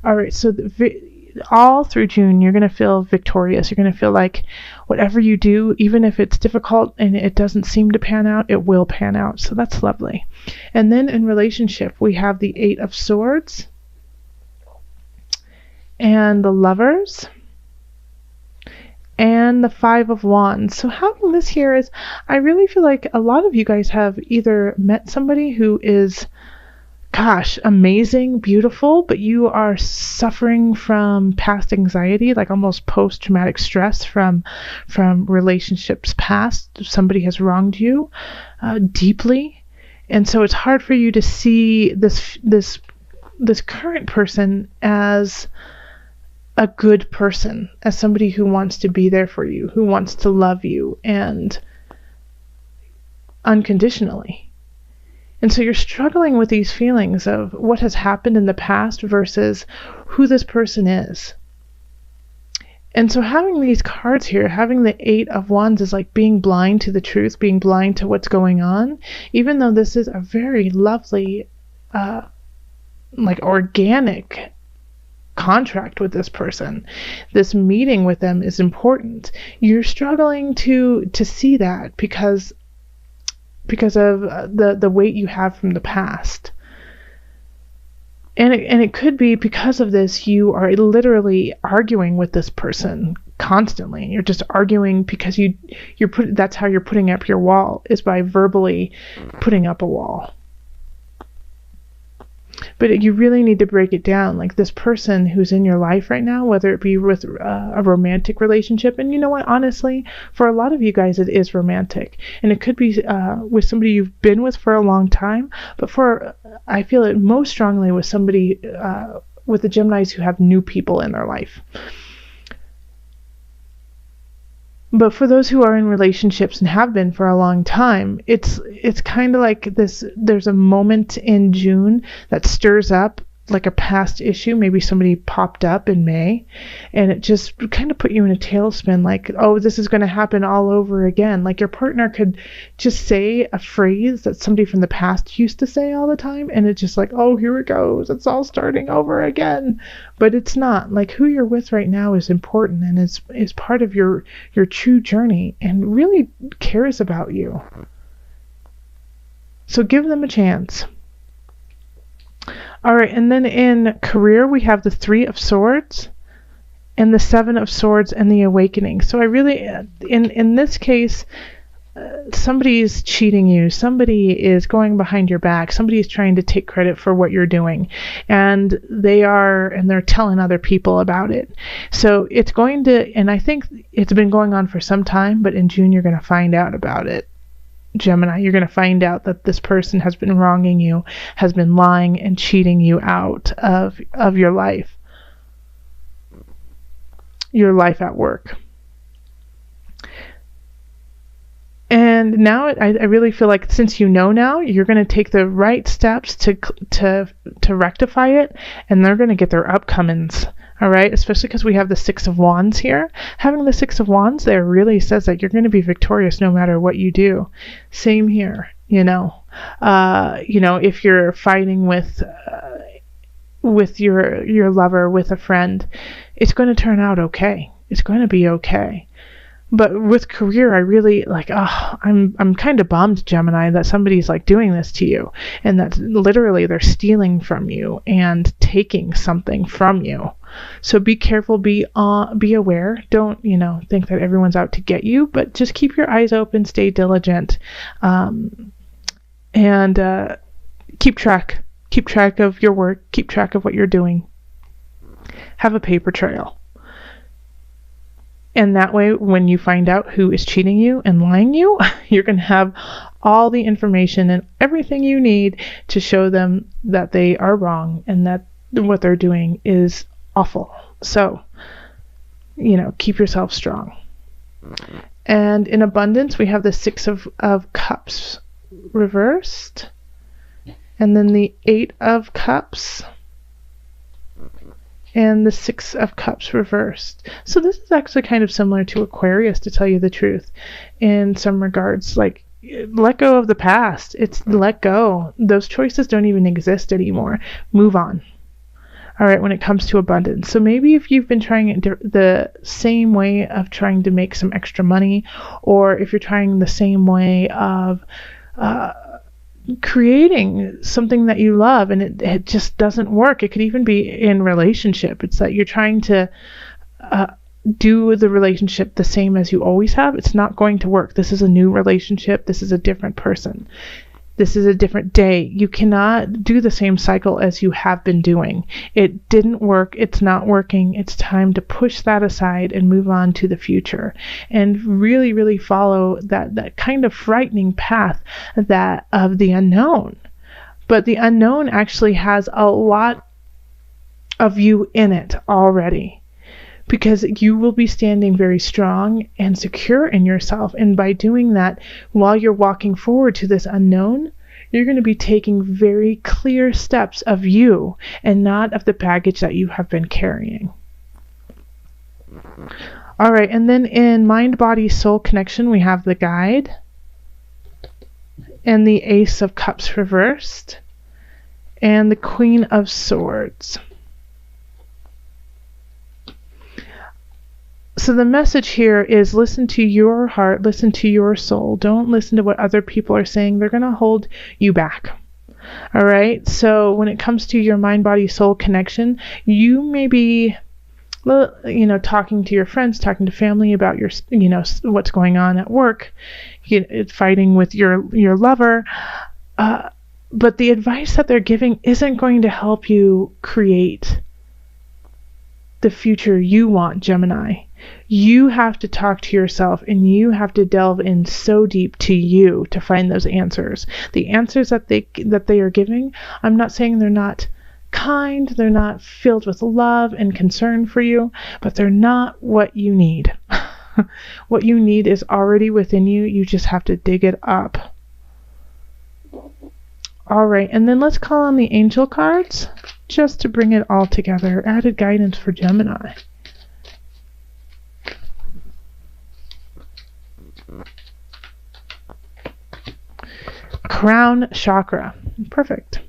All right, so all through June, you're going to feel victorious. You're going to feel like whatever you do, even if it's difficult and it doesn't seem to pan out, it will pan out. So that's lovely. And then in relationship, we have the 8 of Swords and the Lovers and the 5 of Wands. So having this here is, I really feel like a lot of you guys have either met somebody who is, gosh, amazing, beautiful, but you are suffering from past anxiety, like almost post-traumatic stress from relationships past. Somebody has wronged you deeply, and so it's hard for you to see this current person as a good person, as somebody who wants to be there for you, who wants to love you and unconditionally. And so you're struggling with these feelings of what has happened in the past versus who this person is. And so having these cards here, having the 8 of Wands is like being blind to the truth, being blind to what's going on, even though this is a very lovely, like organic contract with this person. This meeting with them is important. You're struggling to see that because of the weight you have from the past. And it could be because of this, you are literally arguing with this person constantly. You're just arguing because that's how you're putting up your wall, is by verbally putting up a wall. But you really need to break it down. Like this person who's in your life right now, whether it be with a romantic relationship, and you know what, honestly, for a lot of you guys, it is romantic. And it could be with somebody you've been with for a long time, but I feel it most strongly with somebody, with the Geminis who have new people in their life. But for those who are in relationships and have been for a long time, it's kind of like this. There's a moment in June that stirs up like a past issue. Maybe somebody popped up in May, and it just kind of put you in a tailspin. Like, oh, this is going to happen all over again. Like your partner could just say a phrase that somebody from the past used to say all the time, and it's just like, oh, here it goes. It's all starting over again. But it's not. Like who you're with right now is important and is part of your true journey and really cares about you. So give them a chance. All right, and then in career, we have the 3 of Swords and the 7 of Swords and the Awakening. So I really, in this case, somebody is cheating you. Somebody is going behind your back. Somebody is trying to take credit for what you're doing. And they're telling other people about it. So it's going to, and I think it's been going on for some time, but in June, you're going to find out about it. Gemini, you're going to find out that this person has been wronging you, has been lying and cheating you out of your life at work. And now I really feel like since you know now, you're going to take the right steps to rectify it, and they're going to get their upcomings. All right, especially because we have the 6 of Wands here. Having the 6 of Wands there really says that you're going to be victorious no matter what you do. Same here, if you're fighting with your lover, with a friend, it's going to turn out okay. It's going to be okay. But with career, I really I'm kind of bummed, Gemini, that somebody's like doing this to you, and that literally they're stealing from you and taking something from you. So be careful, be aware. Don't, think that everyone's out to get you, but just keep your eyes open, stay diligent, and keep track of your work, keep track of what you're doing. Have a paper trail. And that way, when you find out who is cheating you and lying you, you're going to have all the information and everything you need to show them that they are wrong and that what they're doing is awful. So, keep yourself strong. And in abundance, we have the 6 of Cups reversed. And then the 8 of Cups. And the 6 of Cups reversed. So this is actually kind of similar to Aquarius, to tell you the truth, in some regards. Like, let go of the past. It's let go. Those choices don't even exist anymore. Move on. All right, when it comes to abundance. So maybe if you've been trying the same way of trying to make some extra money, or if you're trying the same way of creating something that you love and it just doesn't work. It could even be in relationship. It's that you're trying to do the relationship the same as you always have. It's not going to work. This is a new relationship. This is a different person. This is a different day. You cannot do the same cycle as you have been doing. It didn't work. It's not working. It's time to push that aside and move on to the future and really, really follow that kind of frightening path that of the unknown. But the unknown actually has a lot of you in it already, because you will be standing very strong and secure in yourself. And by doing that, while you're walking forward to this unknown, you're going to be taking very clear steps of you and not of the baggage that you have been carrying. All right, and then in mind, body, soul connection, we have the guide and the Ace of Cups reversed and the Queen of Swords. So the message here is listen to your heart, listen to your soul. Don't listen to what other people are saying. They're going to hold you back. All right. So when it comes to your mind, body, soul connection, you may be, talking to your friends, talking to family about your, what's going on at work, fighting with your lover. But the advice that they're giving isn't going to help you create the future you want, Gemini. You have to talk to yourself and you have to delve in so deep to you to find those answers. The answers that they are giving, I'm not saying they're not kind, they're not filled with love and concern for you, but they're not what you need. What you need is already within you. You just have to dig it up. All right, and then let's call on the angel cards just to bring it all together. Added guidance for Gemini. Crown chakra. Perfect.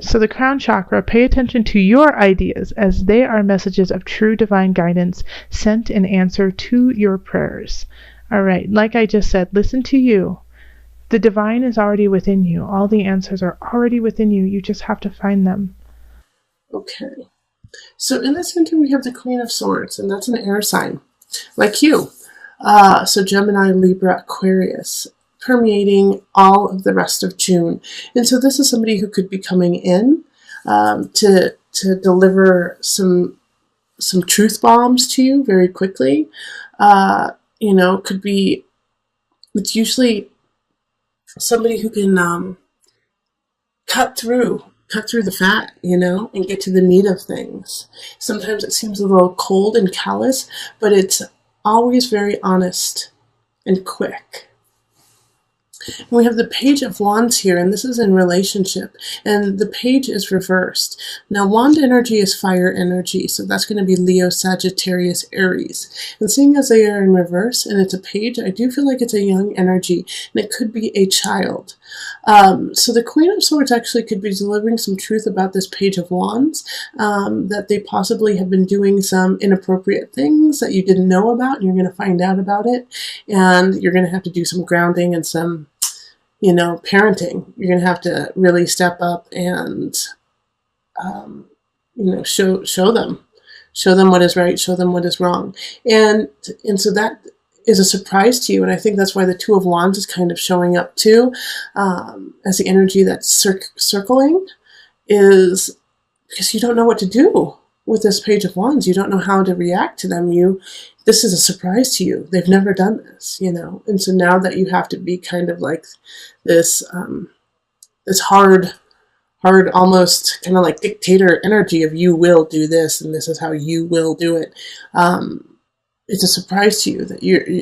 So the crown chakra, pay attention to your ideas as they are messages of true divine guidance sent in answer to your prayers. All right, like I just said, listen to you. The divine is already within you. All the answers are already within you. You just have to find them. Okay. So in the center we have the Queen of Swords, and that's an air sign, like you. So Gemini, Libra, Aquarius, permeating all of the rest of June. And so this is somebody who could be coming in to deliver some truth bombs to you very quickly. Could be, it's usually somebody who can cut through the fat, and get to the meat of things. Sometimes it seems a little cold and callous, but it's always very honest and quick. And we have the Page of Wands here, and this is in relationship, and the page is reversed. Now, wand energy is fire energy, so that's going to be Leo, Sagittarius, Aries. And seeing as they are in reverse, and it's a page, I do feel like it's a young energy, and it could be a child. So the Queen of Swords actually could be delivering some truth about this Page of Wands, that they possibly have been doing some inappropriate things that you didn't know about, and you're going to find out about it, and you're going to have to do some grounding and some parenting. You're going to have to really step up and, show them what is right, show them what is wrong. And so that is a surprise to you. And I think that's why the Two of Wands is kind of showing up too, as the energy that's circling, is because you don't know what to do with this Page of Wands. You don't know how to react to them. This is a surprise to you. They've never done this, and so now that you have to be kind of like this, this hard, almost kind of like dictator energy of you will do this and this is how you will do it. It's a surprise to you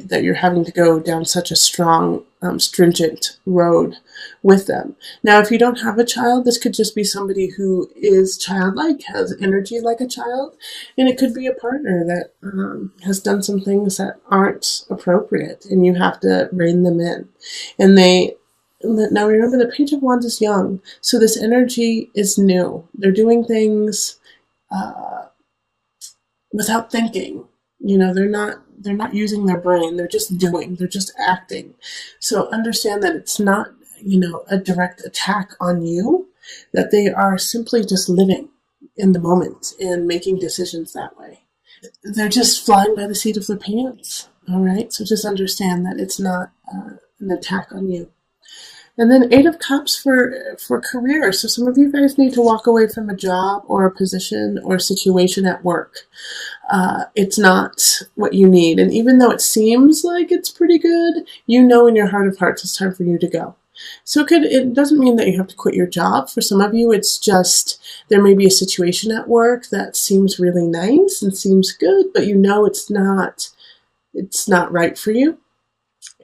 that you're having to go down such a strong, stringent road with them. Now, if you don't have a child, this could just be somebody who is childlike, has energy like a child, and it could be a partner that has done some things that aren't appropriate, and you have to rein them in. Now remember, the Page of Wands is young, so this energy is new. They're doing things without thinking. They're not using their brain. They're just doing. They're just acting. So understand that it's not, a direct attack on you, that they are simply just living in the moment and making decisions that way. They're just flying by the seat of their pants. All right. So just understand that it's not an attack on you. And then Eight of Cups for career. So some of you guys need to walk away from a job or a position or situation at work. It's not what you need. And even though it seems like it's pretty good, in your heart of hearts it's time for you to go. So it doesn't mean that you have to quit your job. For some of you, it's just there may be a situation at work that seems really nice and seems good, but it's not right for you.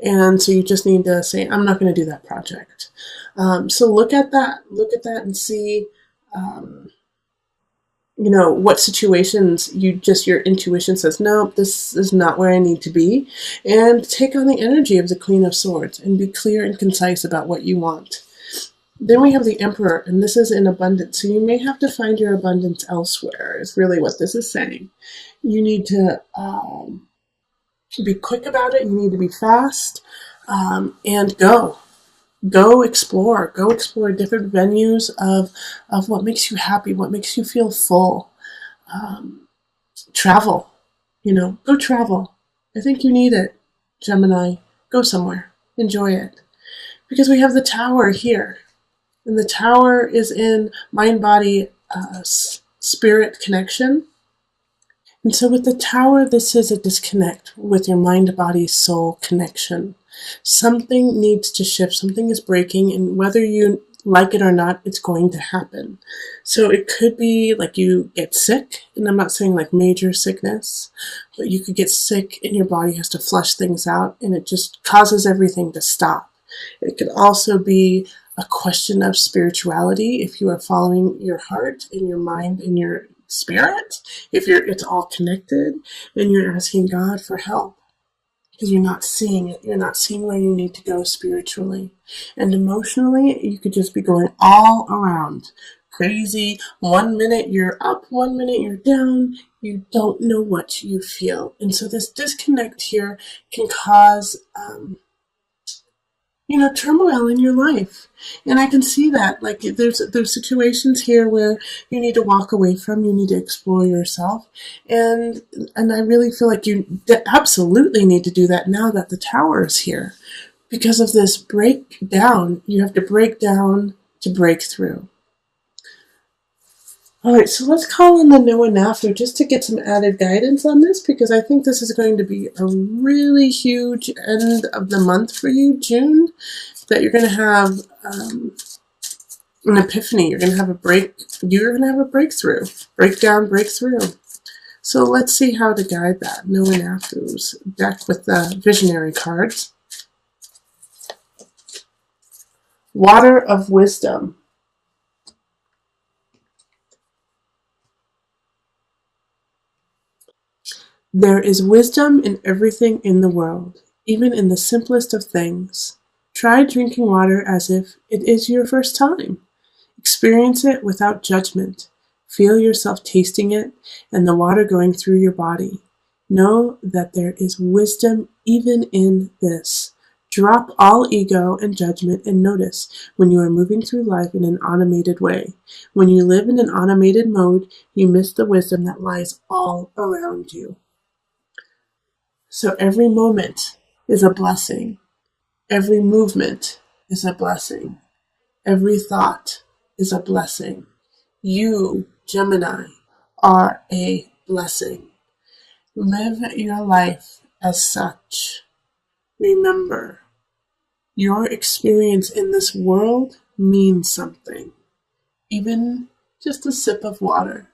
And so you just need to say, I'm not going to do that project. So look at that and see, what situations your intuition says, no, this is not where I need to be. And take on the energy of the Queen of Swords and be clear and concise about what you want. Then we have the Emperor, and this is in abundance. So you may have to find your abundance elsewhere, is really what this is saying. You need to be quick about it. You need to be fast, and go explore. Go explore different venues of what makes you happy, what makes you feel full. Travel, go travel. I think you need it, Gemini. Go somewhere. Enjoy it. Because we have the Tower here. And the Tower is in mind, body, spirit connection. And so with the Tower, this is a disconnect with your mind, body, soul connection. Something needs to shift. Something is breaking, and whether you like it or not, it's going to happen. So it could be like you get sick, and I'm not saying like major sickness, but you could get sick and your body has to flush things out, and it just causes everything to stop. It could also be a question of spirituality, if you are following your heart and your mind and your spirit, it's all connected, and you're asking God for help because you're not seeing it. You're not seeing where you need to go spiritually. And emotionally, you could just be going all around crazy. 1 minute you're up, 1 minute you're down. You don't know what you feel. And so this disconnect here can cause turmoil in your life. And I can see that, like, there's situations here where you need to walk away from, you need to explore yourself. And I really feel like you absolutely need to do that now that the Tower is here. Because of this breakdown, you have to break down to break through. All right, so let's call in the no and after just to get some added guidance on this, because I think this is going to be a really huge end of the month for you, June, that you're going to have an epiphany. You're going to have a breakthrough. Breakdown, breakthrough. So let's see how to guide that. No and after's deck with the visionary cards. Water of Wisdom. There is wisdom in everything in the world, even in the simplest of things. Try drinking water as if it is your first time. Experience it without judgment. Feel yourself tasting it and the water going through your body. Know that there is wisdom even in this. Drop all ego and judgment and notice when you are moving through life in an automated way. When you live in an automated mode, you miss the wisdom that lies all around you. So every moment is a blessing. Every movement is a blessing. Every thought is a blessing. You, Gemini, are a blessing. Live your life as such. Remember, your experience in this world means something. Even just a sip of water